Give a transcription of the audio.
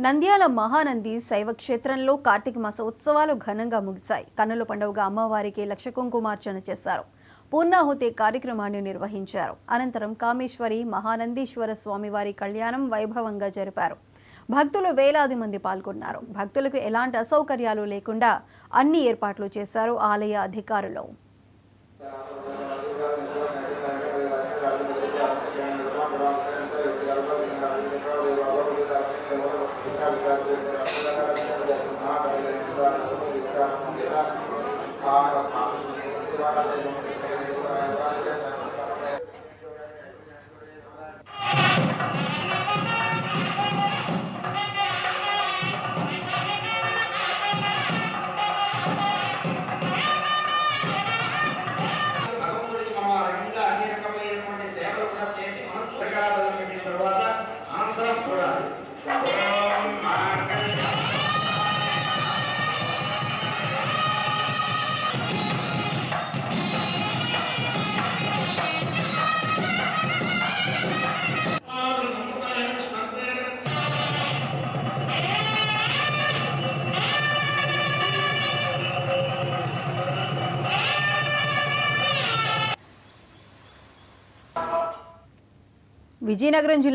నంద్యాల మహానంది శైవ క్షేత్రంలో కార్తీక మాస ఉత్సవాలు ఘనంగా ముగిశాయి. కన్నుల పండుగగా అమ్మవారికి లక్ష కుంకుమార్చన చేశారు. పూర్ణాహుతి కార్యక్రమాన్ని నిర్వహించారు. అనంతరం కామేశ్వరి మహానందీశ్వర స్వామివారి కళ్యాణం వైభవంగా జరిపారు. భక్తులు వేలాది మంది పాల్గొన్నారు. భక్తులకు ఎలాంటి అసౌకర్యాలు లేకుండా అన్ని ఏర్పాట్లు చేశారు ఆలయ అధికారులు. విజయనగరం జిల్లా